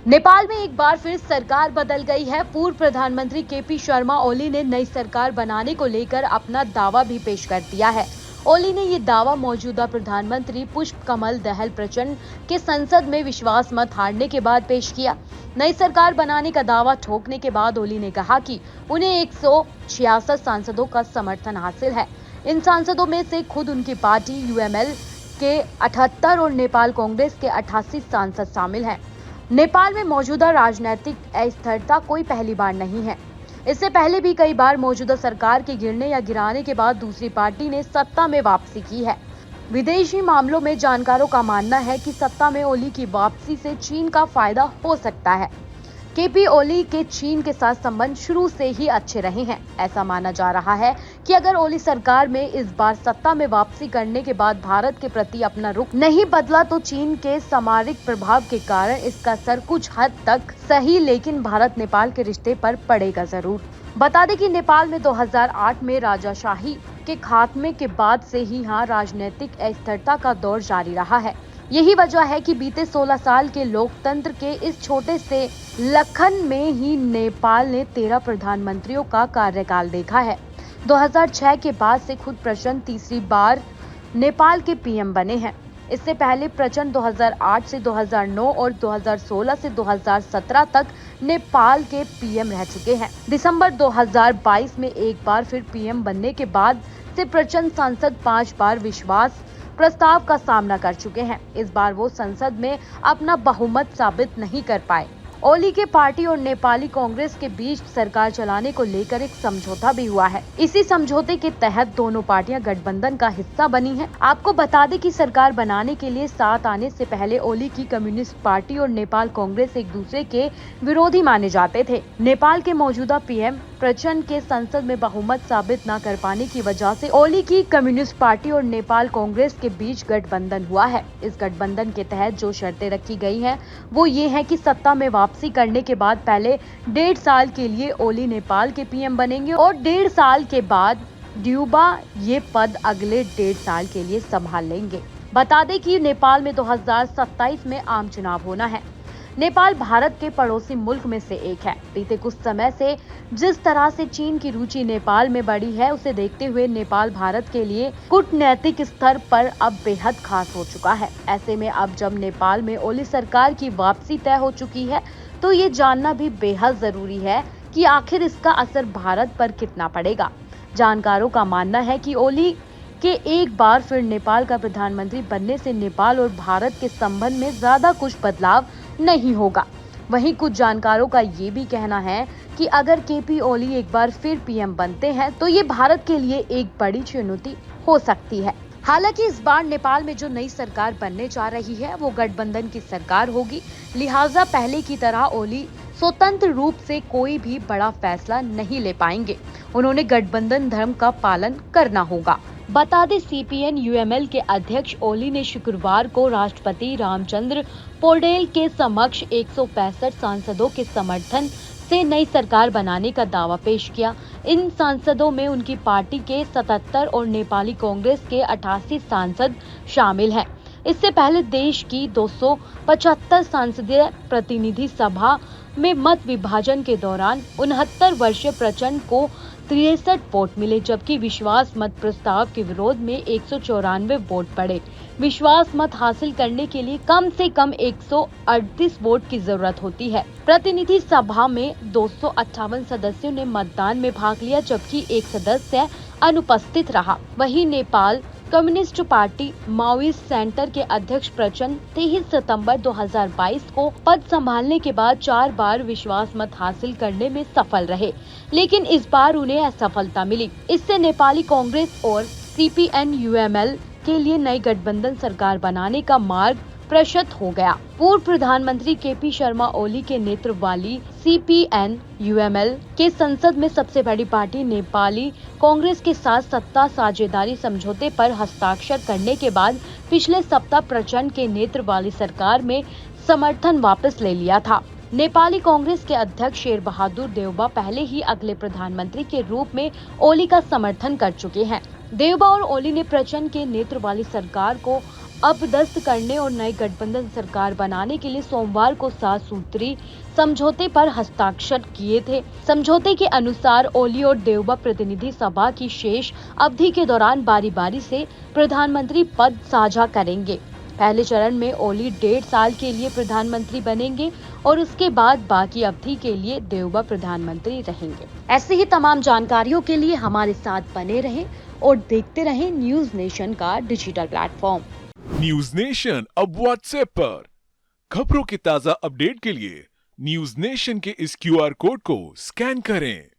नेपाल में एक बार फिर सरकार बदल गई है। पूर्व प्रधानमंत्री केपी शर्मा ओली ने नई सरकार बनाने को लेकर अपना दावा भी पेश कर दिया है। ओली ने ये दावा मौजूदा प्रधानमंत्री पुष्प कमल दहल प्रचंड के संसद में विश्वास मत हारने के बाद पेश किया। नई सरकार बनाने का दावा ठोकने के बाद ओली ने कहा कि उन्हें 166 सांसदों का समर्थन हासिल है। इन सांसदों में से खुद उनकी पार्टी यूएमएल के 78 और नेपाल कांग्रेस के 88 सांसद शामिल हैं। नेपाल में मौजूदा राजनीतिक अस्थिरता कोई पहली बार नहीं है। इससे पहले भी कई बार मौजूदा सरकार के गिरने या गिराने के बाद दूसरी पार्टी ने सत्ता में वापसी की है। विदेशी मामलों में जानकारों का मानना है कि सत्ता में ओली की वापसी से चीन का फायदा हो सकता है। केपी ओली के चीन के साथ संबंध शुरू से ही अच्छे रहे हैं। ऐसा माना जा रहा है कि अगर ओली सरकार में इस बार सत्ता में वापसी करने के बाद भारत के प्रति अपना रुख नहीं बदला तो चीन के सामरिक प्रभाव के कारण इसका असर कुछ हद तक सही, लेकिन भारत नेपाल के रिश्ते पर पड़ेगा जरूर। बता दें कि नेपाल में 2008 में राजाशाही के खात्मे के बाद से ही यहाँ राजनीतिक अस्थिरता का दौर जारी रहा है। यही वजह है कि बीते 16 साल के लोकतंत्र के इस छोटे से लखन में ही नेपाल ने 13 प्रधानमंत्रियों का कार्यकाल देखा है। 2006 के बाद से खुद प्रचंड तीसरी बार नेपाल के पीएम बने हैं। इससे पहले प्रचंड 2008 से 2009 और 2016 से 2017 तक नेपाल के पीएम रह चुके हैं। दिसंबर 2022 में एक बार फिर पीएम बनने के बाद से प्रचंड सांसद 5 बार विश्वास प्रस्ताव का सामना कर चुके हैं। इस बार वो संसद में अपना बहुमत साबित नहीं कर पाए। ओली के पार्टी और नेपाली कांग्रेस के बीच सरकार चलाने को लेकर एक समझौता भी हुआ है। इसी समझौते के तहत दोनों पार्टियां गठबंधन का हिस्सा बनी हैं। आपको बता दें कि सरकार बनाने के लिए साथ आने से पहले ओली की कम्युनिस्ट पार्टी और नेपाल कांग्रेस एक दूसरे के विरोधी माने जाते थे। नेपाल के मौजूदा पीएम प्रचंड के संसद में बहुमत साबित न कर पाने की वजह से ओली की कम्युनिस्ट पार्टी और नेपाल कांग्रेस के बीच गठबंधन हुआ है। इस गठबंधन के तहत जो शर्तें रखी गई हैं वो ये है कि सत्ता में वापसी करने के बाद पहले 1.5 साल के लिए ओली नेपाल के पीएम बनेंगे और 1.5 साल के बाद ड्यूबा ये पद अगले 1.5 साल के लिए संभाल लेंगे। बता दें कि नेपाल में 2027 में आम चुनाव होना है। नेपाल भारत के पड़ोसी मुल्क में से एक है। बीते कुछ समय से जिस तरह से चीन की रुचि नेपाल में बढ़ी है, उसे देखते हुए नेपाल भारत के लिए कूटनैतिक स्तर पर अब बेहद खास हो चुका है। ऐसे में अब जब नेपाल में ओली सरकार की वापसी तय हो चुकी है तो ये जानना भी बेहद जरूरी है कि आखिर इसका असर भारत पर कितना पड़ेगा। जानकारों का मानना है कि ओली के एक बार फिर नेपाल का प्रधानमंत्री बनने से नेपाल और भारत के संबंध में ज्यादा कुछ बदलाव नहीं होगा। वहीं कुछ जानकारों का ये भी कहना है कि अगर केपी ओली एक बार फिर पीएम बनते हैं तो ये भारत के लिए एक बड़ी चुनौती हो सकती है। हालांकि इस बार नेपाल में जो नई सरकार बनने जा रही है वो गठबंधन की सरकार होगी, लिहाजा पहले की तरह ओली स्वतंत्र रूप से कोई भी बड़ा फैसला नहीं ले पाएंगे। उन्होंने गठबंधन धर्म का पालन करना होगा। बता दें सीपीएन यूएमएल के अध्यक्ष ओली ने शुक्रवार को राष्ट्रपति रामचंद्र पौडेल के समक्ष 165 सांसदों के समर्थन से नई सरकार बनाने का दावा पेश किया। इन सांसदों में उनकी पार्टी के 77 और नेपाली कांग्रेस के 88 सांसद शामिल हैं। इससे पहले देश की 275 संसदीय प्रतिनिधि सभा में मत विभाजन के दौरान 69 वर्षीय प्रचंड को 63 वोट मिले, जबकि विश्वास मत प्रस्ताव के विरोध में 194 वोट पड़े। विश्वास मत हासिल करने के लिए कम से कम 138 वोट की जरूरत होती है। प्रतिनिधि सभा में 258 सदस्यों ने मतदान में भाग लिया, जबकि एक सदस्य अनुपस्थित रहा। वहीं Nepal communist party Maoist centre के अध्यक्ष प्रचंड 23 सितंबर 2022 को पद संभालने के बाद 4 बार विश्वास मत हासिल करने में सफल रहे, लेकिन इस बार उन्हें असफलता मिली। इससे नेपाली कांग्रेस और सीपीएन यूएमएल के लिए नई गठबंधन सरकार बनाने का मार्ग प्रशस्त हो गया। पूर्व प्रधानमंत्री केपी शर्मा ओली के नेतृत्व वाली सीपीएन यूएमएल के संसद में सबसे बड़ी पार्टी नेपाली कांग्रेस के साथ सत्ता साझेदारी समझौते पर हस्ताक्षर करने के बाद पिछले सप्ताह प्रचंड के नेतृत्व वाली सरकार में समर्थन वापस ले लिया था। नेपाली कांग्रेस के अध्यक्ष शेर बहादुर देउबा पहले ही अगले प्रधानमंत्री के रूप में ओली का समर्थन कर चुके हैं। देउबा और ओली ने प्रचंड के नेतृत्व वाली सरकार को अब दस्त करने और नए गठबंधन सरकार बनाने के लिए सोमवार को 7 सूत्री समझौते पर हस्ताक्षर किए थे। समझौते के अनुसार ओली और देवबा प्रतिनिधि सभा की शेष अवधि के दौरान बारी-बारी से प्रधानमंत्री पद साझा करेंगे। पहले चरण में ओली 1.5 साल के लिए प्रधानमंत्री बनेंगे और उसके बाद बाकी अवधि के लिए देवबा प्रधानमंत्री रहेंगे। ऐसे ही तमाम जानकारियों के लिए हमारे साथ बने रहें और देखते रहें न्यूज नेशन का डिजिटल प्लेटफॉर्म। न्यूज नेशन अब व्हाट्सएप पर खबरों के ताजा अपडेट के लिए न्यूज नेशन के इस QR कोड को स्कैन करें।